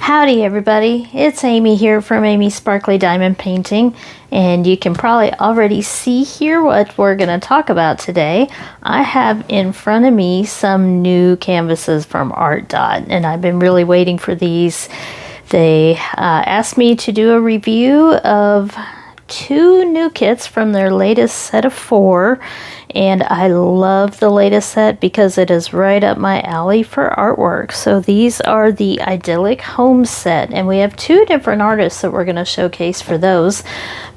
Howdy everybody, it's Amy here from Amy's Sparkly Diamond Painting, and you can probably already see here what we're going to talk about today. I have in front of me some new canvases from Artdot, and I've been really waiting for these. They asked me to do a review of 2 new kits from their latest set of 4, and I love the latest set because it is right up my alley for artwork. So these are the Idyllic home set, and we have 2 different artists that we're going to showcase for those,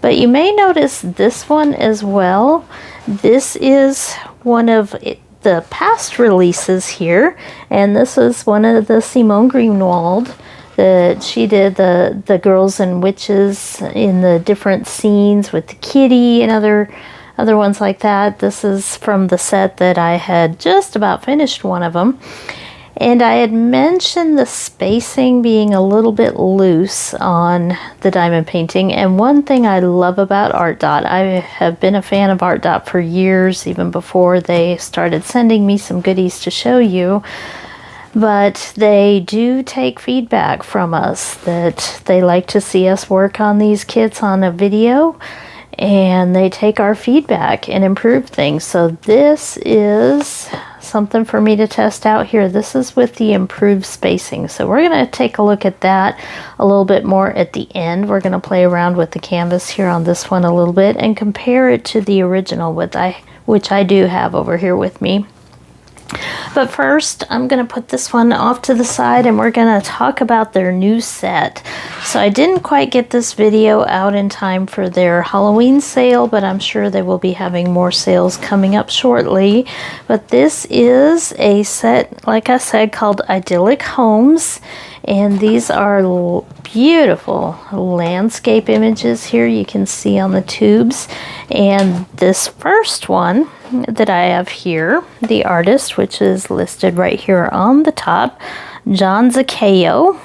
but you may notice this one as well. This is one of the past releases here, and this is one of the Simone Greenwald that she did, the girls and witches in the different scenes with the kitty and other ones like that. This is from the set that I had just about finished one of them. And I had mentioned the spacing being a little bit loose on the diamond painting. And one thing I love about Artdot, I have been a fan of Artdot for years, even before they started sending me some goodies to show you. But they do take feedback from us that they like to see us work on these kits on a video, and they take our feedback and improve things. So this is something for me to test out here. This is with the improved spacing. So we're going to take a look at that a little bit more at the end. We're going to play around with the canvas here on this one a little bit and compare it to the original, which I do have over here with me. But first, I'm going to put this one off to the side and we're going to talk about their new set. So I didn't quite get this video out in time for their Halloween sale, but I'm sure they will be having more sales coming up shortly. But this is a set, like I said, called Idyllic Homes. And these are beautiful landscape images here you can see on the tubes. And this first one that I have here, the artist, which is listed right here on the top, John Zaccayo,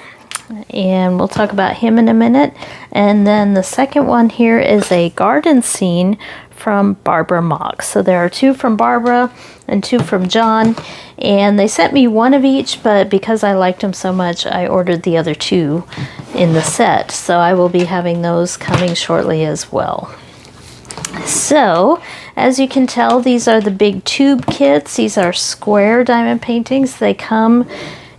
and we'll talk about him in a minute. And then the second one here is a garden scene from Barbara Mock. So there are 2 from Barbara and 2 from John, and they sent me one of each, but because I liked them so much, I ordered the other 2 in the set. So I will be having those coming shortly as well. So, as you can tell, these are the big tube kits. These are square diamond paintings. They come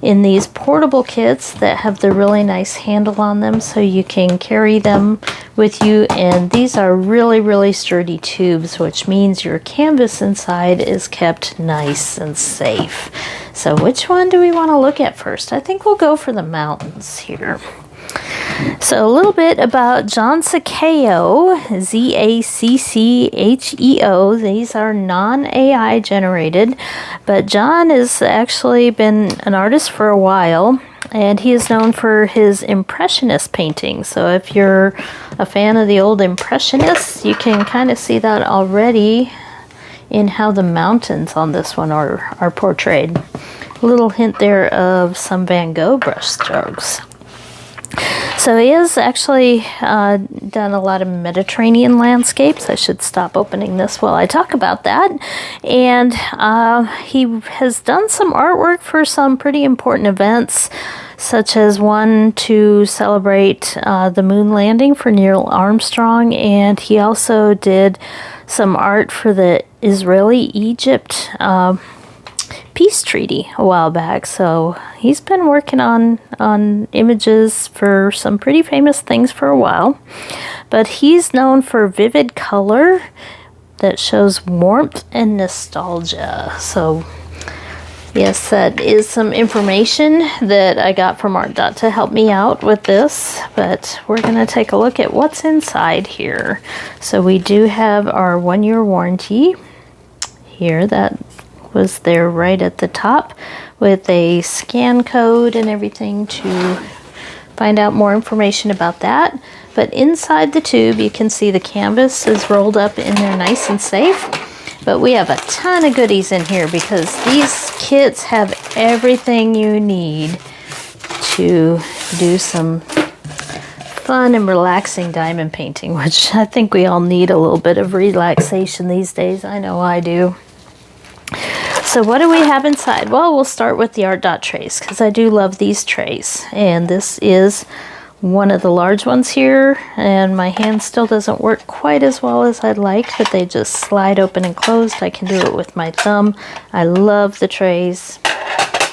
in these portable kits that have the really nice handle on them, so you can carry them with you. And these are really sturdy tubes, which means your canvas inside is kept nice and safe. So which one do we want to look at first? I think we'll go for the mountains here. So a little bit about John Zaccayo, Z-A-C-C-H-E-O. These are non-AI generated, but John has actually been an artist for a while, and he is known for his Impressionist paintings. So if you're a fan of the old Impressionists, you can kind of see that already in how the mountains on this one are portrayed. A little hint there of some Van Gogh brush strokes. So he has actually done a lot of Mediterranean landscapes. I should stop opening this while I talk about that. And he has done some artwork for some pretty important events, such as one to celebrate the moon landing for Neil Armstrong. And he also did some art for the Israeli-Egypt peace treaty a while back. So he's been working on images for some pretty famous things for a while, but he's known for vivid color that shows warmth and nostalgia. So yes, that is some information that I got from Artdot to help me out with this, but we're going to take a look at what's inside here. So we do have our 1-year warranty here that was there right at the top with a scan code and everything to find out more information about that. But inside the tube, you can see the canvas is rolled up in there nice and safe. But we have a ton of goodies in here because these kits have everything you need to do some fun and relaxing diamond painting, which I think we all need a little bit of relaxation these days. I know I do. So what do we have inside? Well, we'll start with the Artdot trays because I do love these trays. And this is one of the large ones here, and my hand still doesn't work quite as well as I'd like, but they just slide open and closed. I can do it with my thumb. I love the trays.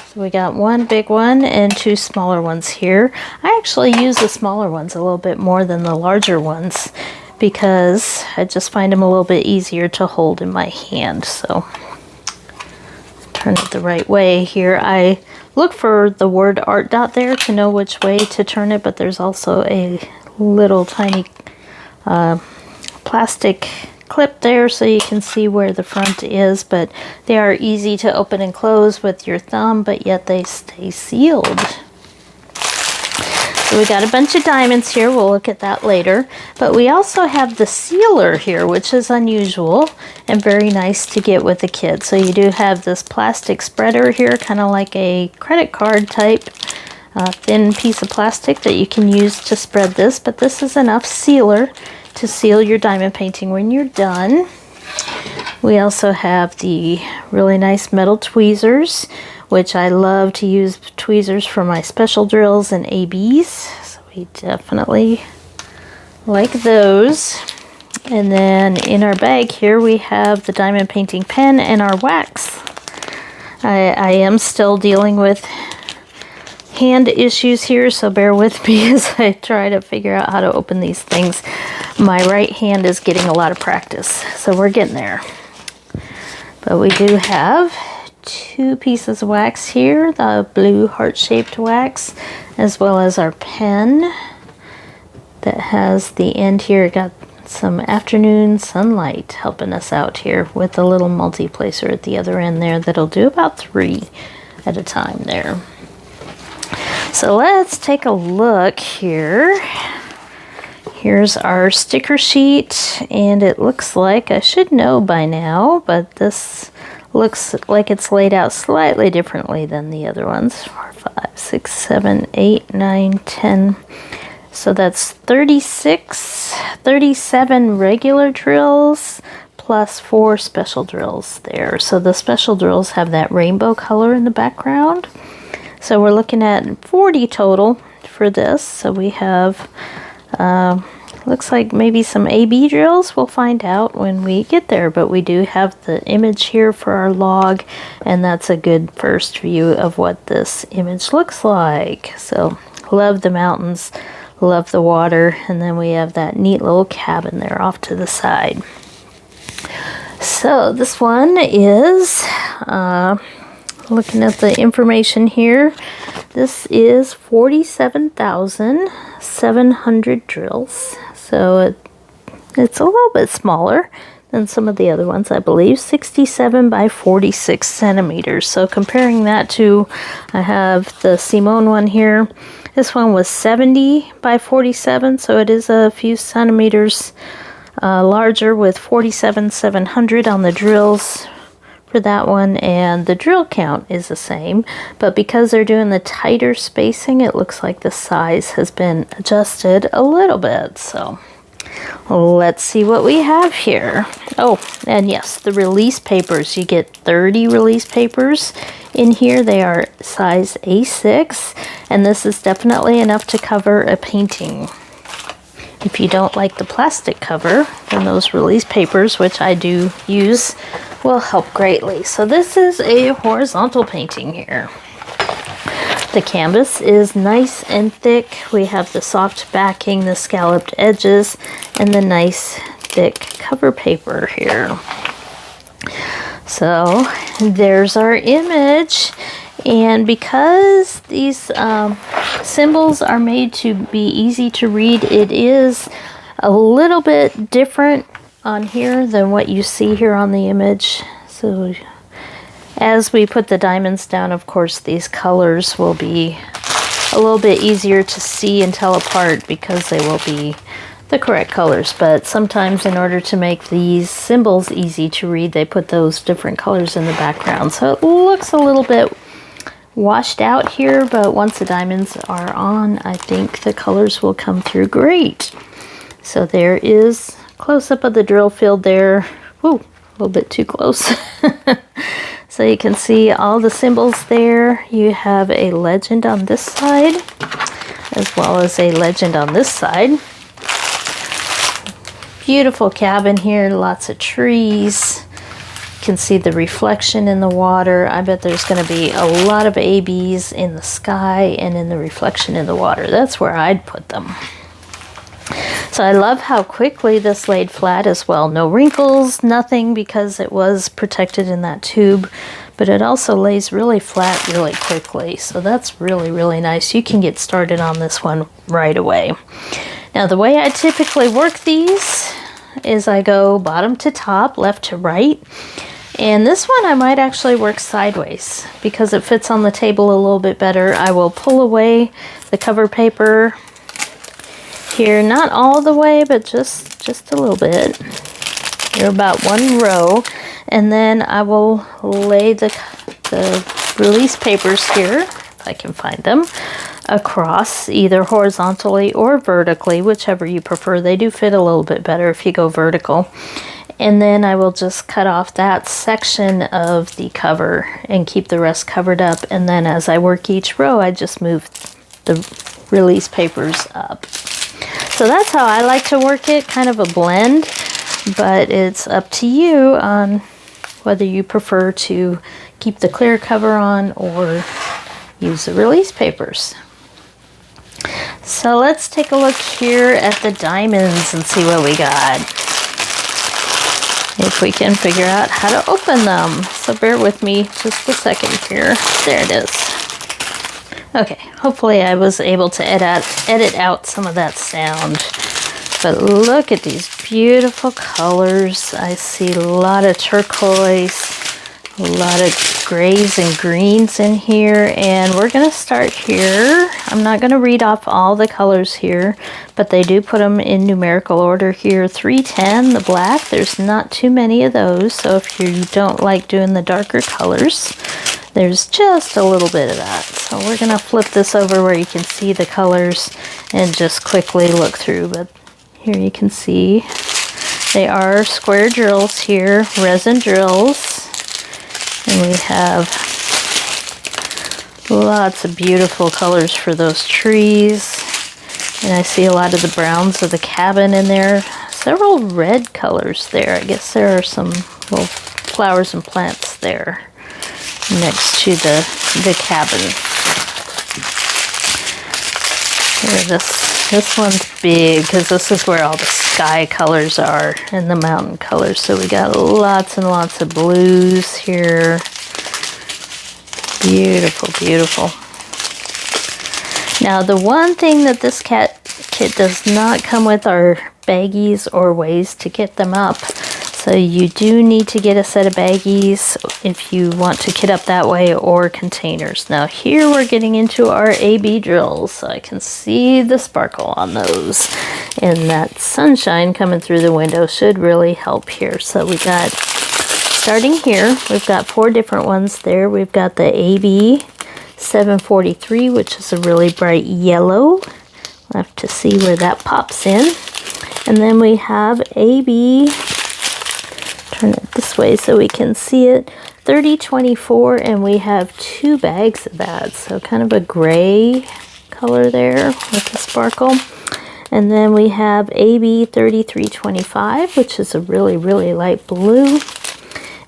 So we got one big one and two smaller ones here. I actually use the smaller ones a little bit more than the larger ones because I just find them a little bit easier to hold in my hand. So turn it the right way here. I look for the word Artdot there to know which way to turn it, but there's also a little tiny plastic clip there so you can see where the front is, but they are easy to open and close with your thumb, but yet they stay sealed. So we got a bunch of diamonds here. We'll look at that later. But we also have the sealer here, which is unusual and very nice to get with the kids. So you do have this plastic spreader here, kind of like a credit card type thin piece of plastic that you can use to spread this. But this is enough sealer to seal your diamond painting when you're done. We also have the really nice metal tweezers, which I love to use tweezers for my special drills and ABs. So we definitely like those. And then in our bag here we have the diamond painting pen and our wax. I am still dealing with hand issues here, so bear with me as I try to figure out how to open these things. My right hand is getting a lot of practice, so we're getting there. But we do have two pieces of wax here, the blue heart-shaped wax, as well as our pen that has the end here. Got some afternoon sunlight helping us out here with a little multi-placer at the other end there that'll do about 3 at a time there. So let's take a look here. Here's our sticker sheet, and it looks like, I should know by now, but this looks like it's laid out slightly differently than the other ones. 4, 5, 6, 7, 8, 9, 10. So that's 37 regular drills plus 4 special drills there. So the special drills have that rainbow color in the background. So we're looking at 40 total for this. So we have, looks like maybe some AB drills. We'll find out when we get there, but we do have the image here for our log, and that's a good first view of what this image looks like. So love the mountains, love the water, and then we have that neat little cabin there off to the side. So this one is, looking at the information here, this is 47,700 drills. So it's a little bit smaller than some of the other ones, I believe. 67 by 46 centimeters. So comparing that to, I have the Simone one here. This one was 70 by 47, so it is a few centimeters larger with 47,700 on the drills for that one, and the drill count is the same, but because they're doing the tighter spacing, it looks like the size has been adjusted a little bit. So let's see what we have here. Oh, and yes, the release papers. You get 30 release papers in here. They are size A6, and this is definitely enough to cover a painting. If you don't like the plastic cover, then those release papers, which I do use, will help greatly. So this is a horizontal painting here. The canvas is nice and thick. We have the soft backing, the scalloped edges, and the nice thick cover paper here. So there's our image. And because these symbols are made to be easy to read, it is a little bit different on here than what you see here on the image. So as we put the diamonds down, of course, these colors will be a little bit easier to see and tell apart because they will be the correct colors. But sometimes in order to make these symbols easy to read, they put those different colors in the background. So it looks a little bit washed out here, but once the diamonds are on, I think the colors will come through great. So there is close-up of the drill field there. Woo, a little bit too close. So you can see all the symbols there. You have a legend on this side, as well as a legend on this side. Beautiful cabin here, lots of trees. You can see the reflection in the water. I bet there's going to be a lot of ABs in the sky and in the reflection in the water. That's where I'd put them. So I love how quickly this laid flat as well. No wrinkles, nothing, because it was protected in that tube. But it also lays really flat really quickly. So that's really, really nice. You can get started on this one right away. Now the way I typically work these is I go bottom to top, left to right. And this one I might actually work sideways because it fits on the table a little bit better. I will pull away the cover paper here, not all the way, but just a little bit. You're about one row, and then I will lay the release papers here, if I can find them, across either horizontally or vertically, whichever you prefer. They do fit a little bit better if you go vertical. And then I will just cut off that section of the cover and keep the rest covered up. And then as I work each row, I just move the release papers up. So that's how I like to work it, kind of a blend, but it's up to you on whether you prefer to keep the clear cover on or use the release papers. So let's take a look here at the diamonds and see what we got. If we can figure out how to open them. So bear with me just a second here. There it is. Okay, hopefully I was able to edit out some of that sound. But look at these beautiful colors. I see a lot of turquoise, a lot of grays and greens in here. And we're going to start here. I'm not going to read off all the colors here, but they do put them in numerical order here. 310, the black, there's not too many of those. So if you don't like doing the darker colors, there's just a little bit of that. So we're going to flip this over where you can see the colors and just quickly look through. But here you can see they are square drills here, resin drills. And we have lots of beautiful colors for those trees. And I see a lot of the browns of the cabin in there. Several red colors there. I guess there are some little flowers and plants there next to the cabin. Here, this one's big because this is where all the sky colors are and the mountain colors. So we got lots and lots of blues here. Beautiful, beautiful. Now the one thing that this kit does not come with are baggies or ways to get them up. So you do need to get a set of baggies if you want to kit up that way, or containers. Now here we're getting into our AB drills, so I can see the sparkle on those. And that sunshine coming through the window should really help here. So we got, starting here, we've got 4 different ones there. We've got the AB 743, which is a really bright yellow. We'll have to see where that pops in. And then we have AB, turn it this way so we can see it, 3024, and we have 2 bags of that. So kind of a gray color there with the sparkle. And then we have AB 3325, which is a really, really light blue.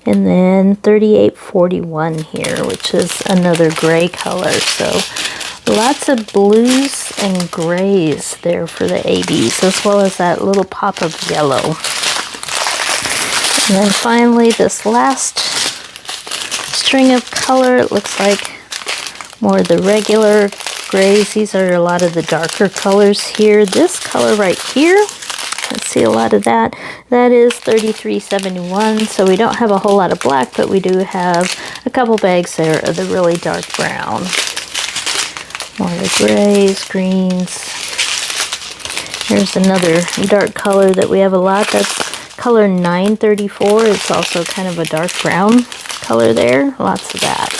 And then 3841 here, which is another gray color. So lots of blues and grays there for the ABs, as well as that little pop of yellow. And then finally, this last string of color, it looks like more of the regular grays. These are a lot of the darker colors here. This color right here, let's see a lot of that. That is 3371, so we don't have a whole lot of black, but we do have a couple bags there of the really dark brown. More of the grays, greens. Here's another dark color that we have a lot. That's color 934. It's also kind of a dark brown color there. Lots of that.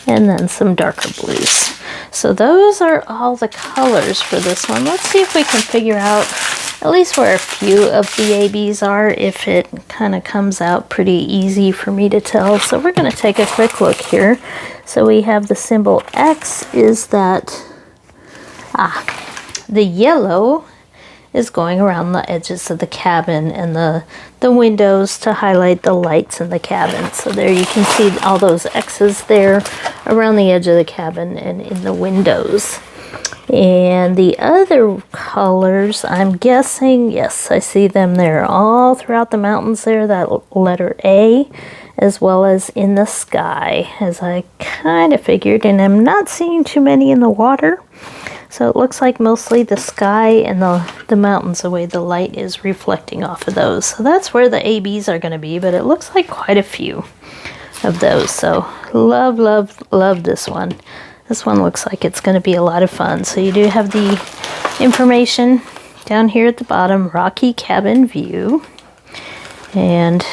And then some darker blues. So those are all the colors for this one. Let's see if we can figure out at least where a few of the ABs are, if it kind of comes out pretty easy for me to tell. So we're going to take a quick look here. So we have the symbol X is that, the yellow is going around the edges of the cabin and the windows to highlight the lights in the cabin. So there you can see all those X's there around the edge of the cabin and in the windows. And the other colors, I'm guessing, yes, I see them there all throughout the mountains there, that letter A, as well as in the sky, as I kind of figured, and I'm not seeing too many in the water. So it looks like mostly the sky and the mountains, the way the light is reflecting off of those. So that's where the ABs are going to be, but it looks like quite a few of those. So love, love, love this one. This one looks like it's going to be a lot of fun. So you do have the information down here at the bottom, Rocky Cabin View. And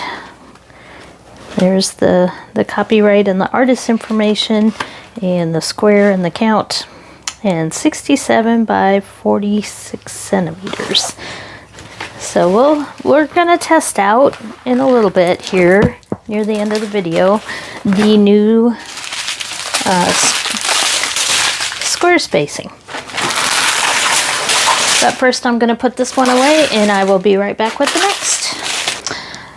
there's the copyright and the artist information and the square and the count. And 67 by 46 centimeters. So we're gonna test out in a little bit here near the end of the video the new square spacing. But first I'm gonna put this one away and I will be right back with the next.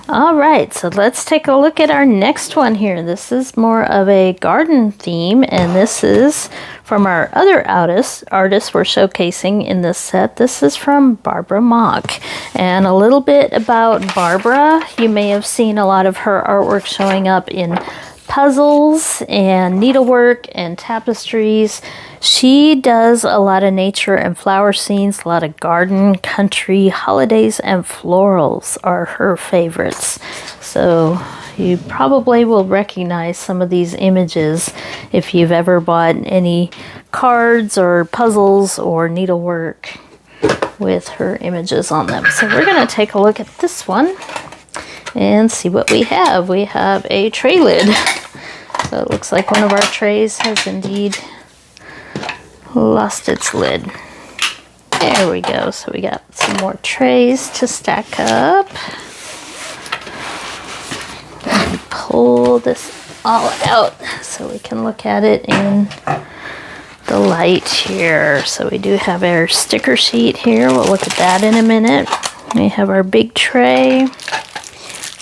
All right, so let's take a look at our next one here. This is more of a garden theme, and this is from our other artists we're showcasing in this set. This is from Barbara Mock. And a little bit about Barbara. You may have seen a lot of her artwork showing up in puzzles and needlework and tapestries. She does a lot of nature and flower scenes, a lot of garden, country, holidays, and florals are her favorites. So you probably will recognize some of these images if you've ever bought any cards or puzzles or needlework with her images on them. So we're going to take a look at this one and see what we have. We have a tray lid. So it looks like one of our trays has indeed lost its lid. There we go. So we got some more trays to stack up. And pull this all out so we can look at it in the light here. So we do have our sticker sheet here. We'll look at that in a minute. We have our big tray.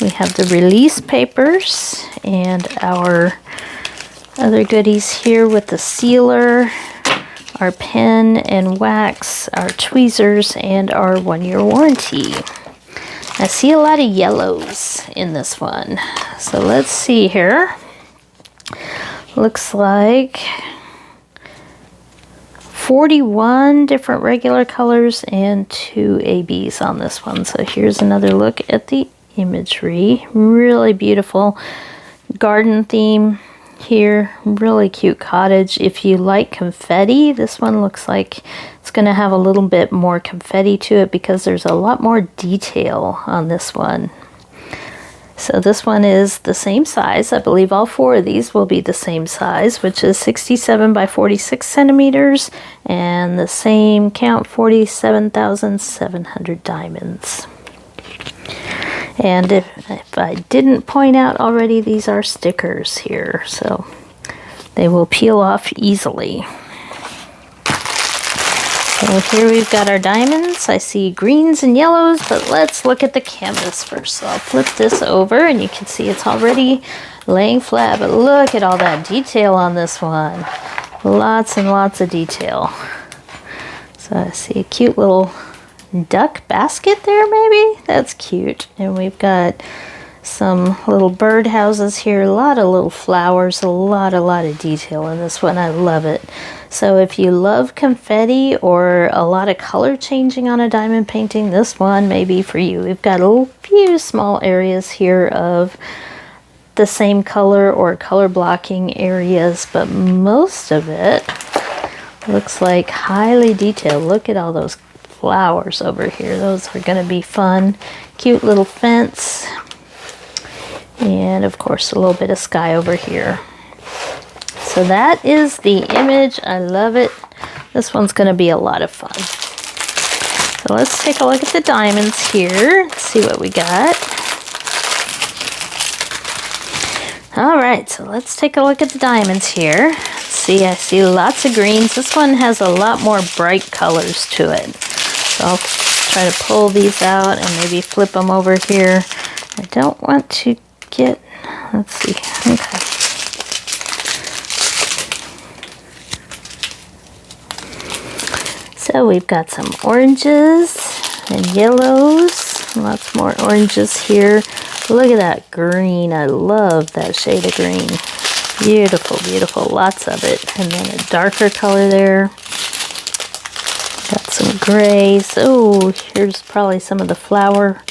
We have the release papers and our other goodies here with the sealer, our pen and wax, our tweezers, and our 1-year warranty. I see a lot of yellows in this one. So let's see here. Looks like 41 different regular colors and 2 ABs on this one. So here's another look at the imagery. Really beautiful garden theme here. Really cute cottage. If you like confetti, this one looks like it's going to have a little bit more confetti to it because there's a lot more detail on this one. So this one is the same size. I believe all 4 of these will be the same size, which is 67 by 46 centimeters and the same count, 47,700 diamonds. And if I didn't point out already, these are stickers here, so they will peel off easily. So here we've got our diamonds. I see greens and yellows, but let's look at the canvas first. So I'll flip this over and you can see it's already laying flat, but look at all that detail on this one. Lots and lots of detail. So I see a cute little duck basket there, maybe? That's cute. And we've got some little bird houses here, a lot of little flowers, a lot of detail in this one. I love it. So if you love confetti or a lot of color changing on a diamond painting, this one may be for you. We've got a few small areas here of the same color or color blocking areas, but most of it looks like highly detailed. Look at all those flowers over here. Those are going to be fun. Cute little fence. And of course a little bit of sky over here. So that is the image. I love it. This one's going to be a lot of fun. So let's take a look at the diamonds here. Let's see what we got. All right, so let's take a look at the diamonds here. Let's see, I see lots of greens. This one has a lot more bright colors to it. So I'll try to pull these out and maybe flip them over here. I don't want to get, let's see, okay. So we've got some oranges and yellows, lots more oranges here. Look at that green, I love that shade of green. Beautiful, beautiful, lots of it. And then a darker color there. Got some grays. Oh, here's probably some of the flower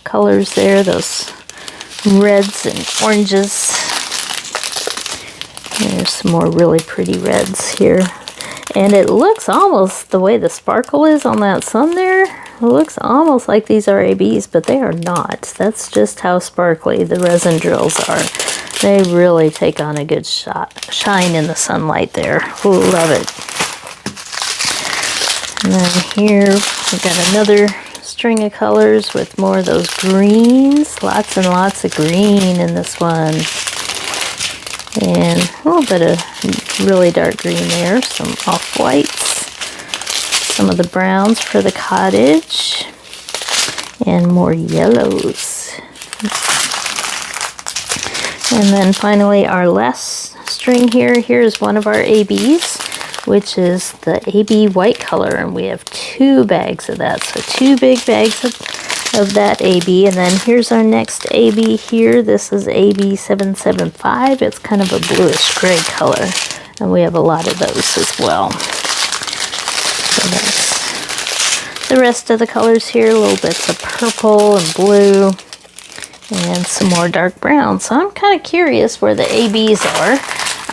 colors there, those reds and oranges. There's some more really pretty reds here. And it looks almost, the way the sparkle is on that sun there, it looks almost like these are ABs, but they are not. That's just how sparkly the resin drills are. They really take on a good shine in the sunlight there. Ooh, love it. And then here we've got another string of colors with more of those greens. Lots and lots of green in this one. And a little bit of really dark green there, some off-whites, some of the browns for the cottage, and more yellows. And then finally our last string here. Here's one of our ABs, which is the AB white color, and we have 2 bags of that. So 2 big bags of that AB, and then here's our next AB here. This is AB 775. It's kind of a bluish gray color, and we have a lot of those as well. So that's the rest of the colors here, little bits of purple and blue, and some more dark brown. So I'm kind of curious where the ABs are.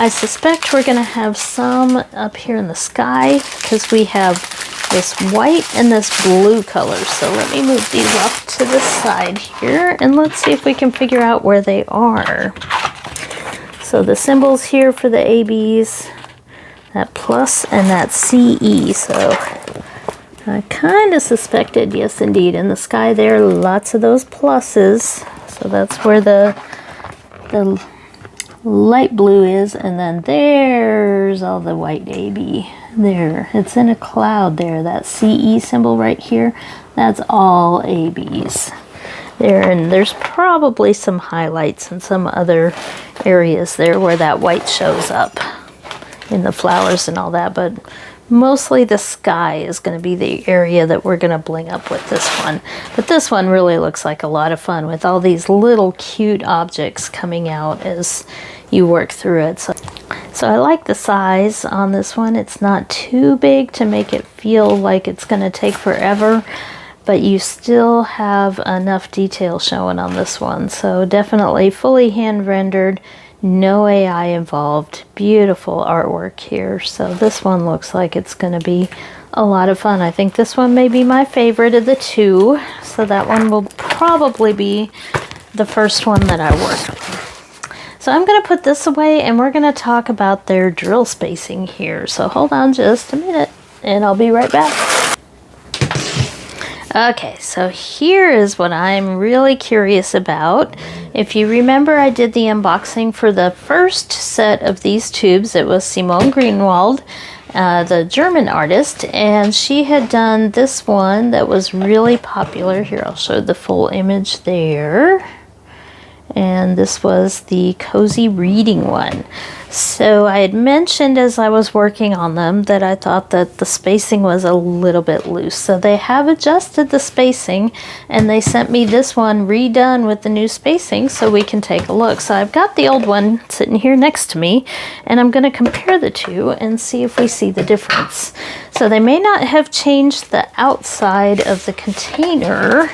I suspect we're going to have some up here in the sky, because we have this white and this blue color. So let me move these off to the side here, and let's see if we can figure out where they are. So the symbols here for the ABs, that plus and that CE. So I kind of suspected, yes indeed, in the sky there, lots of those pluses. So that's where the light blue is, and then there's all the white AB. There, it's in a cloud there, that CE symbol right here, that's all ABs there. And there's probably some highlights in some other areas there where that white shows up in the flowers and all that, but mostly the sky is going to be the area that we're going to bling up with this one. But this one really looks like a lot of fun with all these little cute objects coming out as you work through it. So I like the size on this one. It's not too big to make it feel like it's going to take forever, but you still have enough detail showing on this one. So definitely fully hand rendered, no AI involved. Beautiful artwork here. So this one looks like it's going to be a lot of fun. I think this one may be my favorite of the 2. So that one will probably be the first one that I work with. So I'm going to put this away, and we're going to talk about their drill spacing here. So hold on just a minute, and I'll be right back. Okay, so here is what I'm really curious about. If you remember, I did the unboxing for the first set of these tubes. It was Simone Greenwald, the German artist, and she had done this one that was really popular. Here, I'll show the full image there. And this was the cozy reading one. So I had mentioned as I was working on them that I thought that the spacing was a little bit loose. So they have adjusted the spacing, and they sent me this one redone with the new spacing so we can take a look. So I've got the old one sitting here next to me, and I'm going to compare the two and see if we see the difference. So they may not have changed the outside of the container.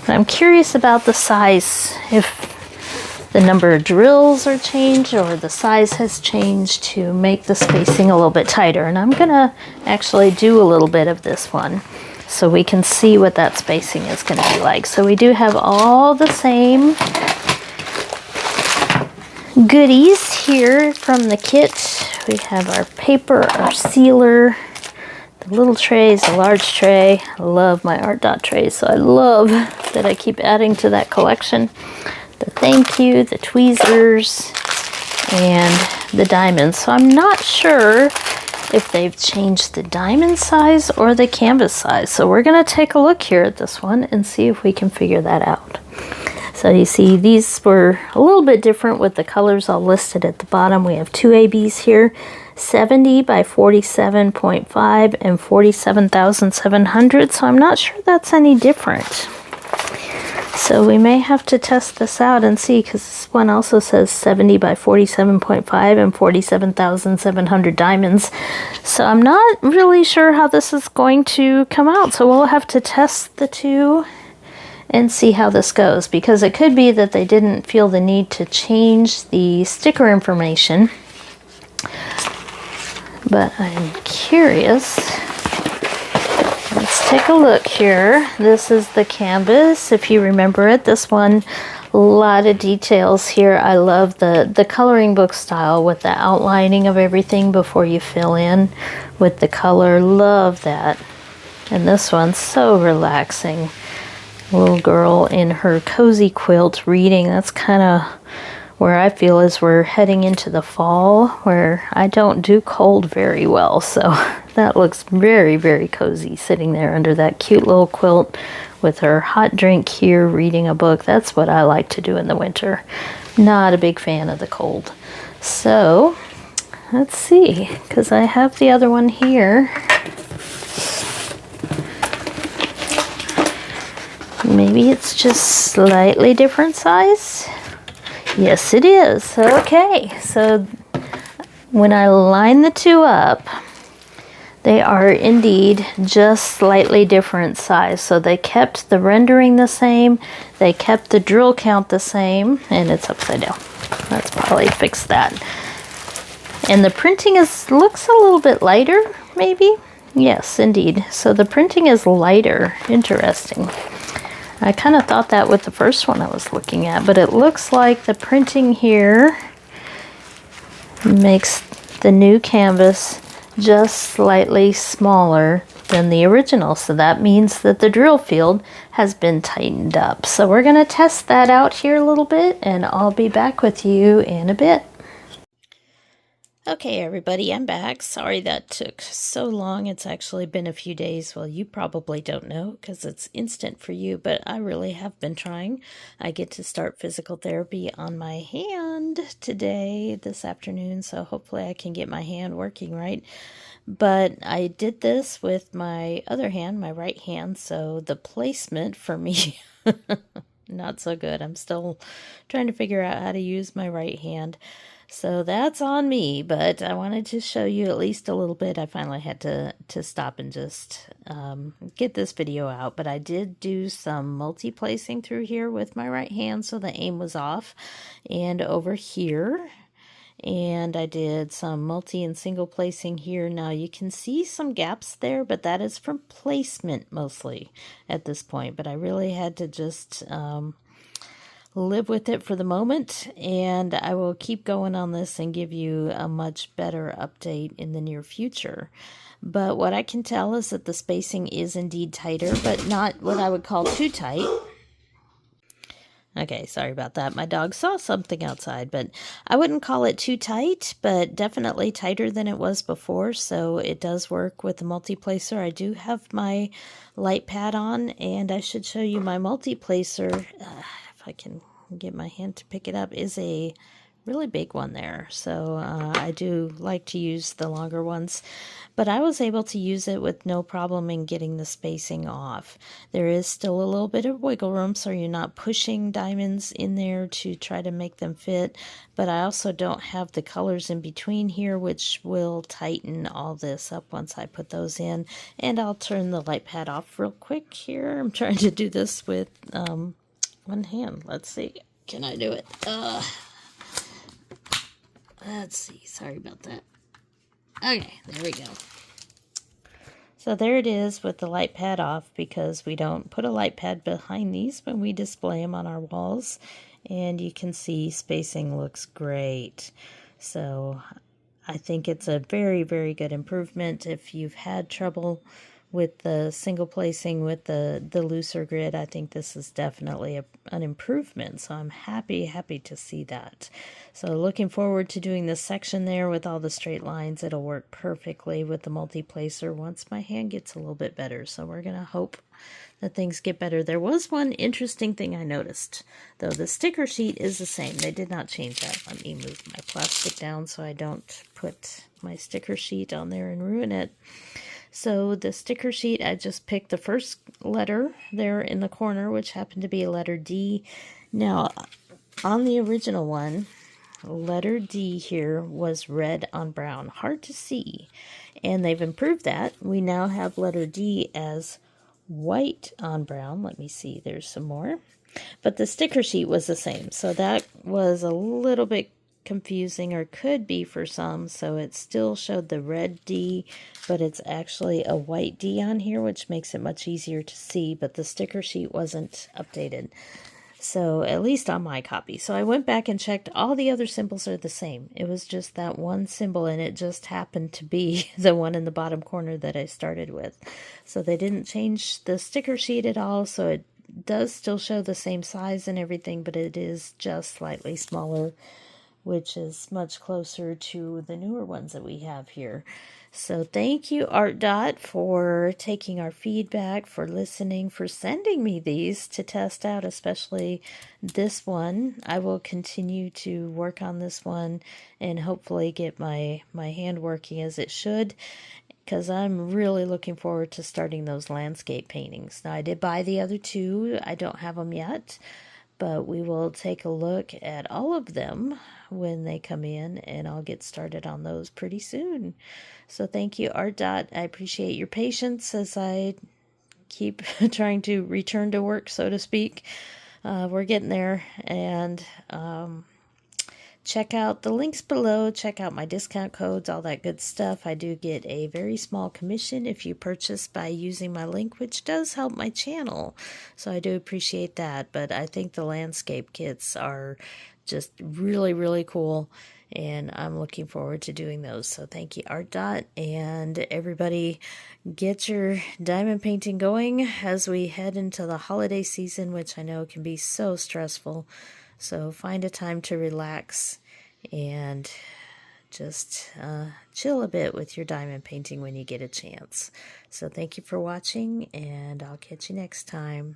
I'm curious about the size, if the number of drills are changed or the size has changed to make the spacing a little bit tighter. And I'm going to actually do a little bit of this one so we can see what that spacing is going to be like. So we do have all the same goodies here from the kit. We have our paper, our sealer, the The little tray is a large tray. I love my Artdot trays, so I love that I keep adding to that collection. The thank you, the tweezers, and the diamonds. So I'm not sure if they've changed the diamond size or the canvas size. So we're going to take a look here at this one and see if we can figure that out. So you see these were a little bit different with the colors all listed at the bottom. We have two ABs here, 70 by 47.5 and 47,700. So I'm not sure that's any different. So we may have to test this out and see, because this one also says 70 by 47.5 and 47,700 diamonds. So I'm not really sure how this is going to come out. So we'll have to test the two and see how this goes, because it could be that they didn't feel the need to change the sticker information. But I'm curious. Let's take a look here. This is the canvas, if you remember it. This one, a lot of details here. I love the coloring book style with the outlining of everything before you fill in with the color. Love that. And this one's so relaxing. Little girl in her cozy quilt reading. That's kind of where I feel as we're heading into the fall, where I don't do cold very well. So that looks very, very cozy, sitting there under that cute little quilt with her hot drink here, reading a book. That's what I like to do in the winter. Not a big fan of the cold. So let's see, because I have the other one here. Maybe it's just slightly different size. Yes, it is. Okay, so when I line the two up, they are indeed just slightly different size. So they kept the rendering the same, they kept the drill count the same, and it's upside down. Let's probably fix that. And the printing looks a little bit lighter, maybe? Yes, indeed. So the printing is lighter. Interesting. I kind of thought that with the first one I was looking at, but it looks like the printing here makes the new canvas just slightly smaller than the original. So that means that the drill field has been tightened up. So we're going to test that out here a little bit, and I'll be back with you in a bit. Okay, everybody, I'm back. Sorry that took so long. It's actually been a few days. Well, you probably don't know because it's instant for you, but I really have been trying. I get to start physical therapy on my hand today, this afternoon, so hopefully I can get my hand working right. But I did this with my other hand, my right hand, so the placement for me, not so good. I'm still trying to figure out how to use my right hand. So that's on me, but I wanted to show you at least a little bit. I finally had to stop and just get this video out, but I did do some multi-placing through here with my right hand, so the aim was off, and over here. And I did some multi and single placing here. Now you can see some gaps there, but that is from placement mostly at this point. But I really had to just live with it for the moment, and I will keep going on this and give you a much better update in the near future. But what I can tell is that the spacing is indeed tighter, but not what I would call too tight. Okay, sorry about that. My dog saw something outside, but I wouldn't call it too tight, but definitely tighter than it was before, so it does work with the multi-placer. I do have my light pad on, and I should show you my multi-placer. If I can get my hand to pick it up, is a really big one there. So I do like to use the longer ones, but I was able to use it with no problem in getting the spacing off. There is still a little bit of wiggle room, so you're not pushing diamonds in there to try to make them fit, but I also don't have the colors in between here, which will tighten all this up once I put those in. And I'll turn the light pad off real quick here. I'm trying to do this with one hand. Let's see. Can I do it? Let's see. Sorry about that. Okay, there we go. So there it is with the light pad off, because we don't put a light pad behind these when we display them on our walls. And you can see spacing looks great. So I think it's a very, very good improvement. If you've had trouble with the single placing with the looser grid, I think this is definitely an improvement. So I'm happy to see that. So looking forward to doing this section there with all the straight lines. It'll work perfectly with the multi-placer once my hand gets a little bit better. So we're going to hope that things get better. There was one interesting thing I noticed, though. The sticker sheet is the same. They did not change that. Let me move my plastic down so I don't put my sticker sheet on there and ruin it. So the sticker sheet, I just picked the first letter there in the corner, which happened to be a letter D. Now, on the original one, letter D here was red on brown. Hard to see. And they've improved that. We now have letter D as white on brown. Let me see, there's some more. But the sticker sheet was the same. So that was a little bit confusing, or could be for some. So it still showed the red D, but it's actually a white D on here, which makes it much easier to see. But the sticker sheet wasn't updated. So at least on my copy. So I went back and checked. All the other symbols are the same. It was just that one symbol, and it just happened to be the one in the bottom corner that I started with. So they didn't change the sticker sheet at all. So it does still show the same size and everything, but it is just slightly smaller, which is much closer to the newer ones that we have here. So thank you, Artdot, for taking our feedback, for listening, for sending me these to test out, especially this one. I will continue to work on this one and hopefully get my hand working as it should, because I'm really looking forward to starting those landscape paintings. Now, I did buy the other two. I don't have them yet, but we will take a look at all of them when they come in, and I'll get started on those pretty soon. So thank you, Artdot. I appreciate your patience as I keep trying to return to work, so to speak. We're getting there, and check out the links below. Check out my discount codes, all that good stuff. I do get a very small commission if you purchase by using my link, which does help my channel. So I do appreciate that. But I think the landscape kits are just really, really cool, and I'm looking forward to doing those. So thank you, Artdot, and everybody, get your diamond painting going as we head into the holiday season, which I know can be so stressful. So find a time to relax and just chill a bit with your diamond painting when you get a chance. So thank you for watching, and I'll catch you next time.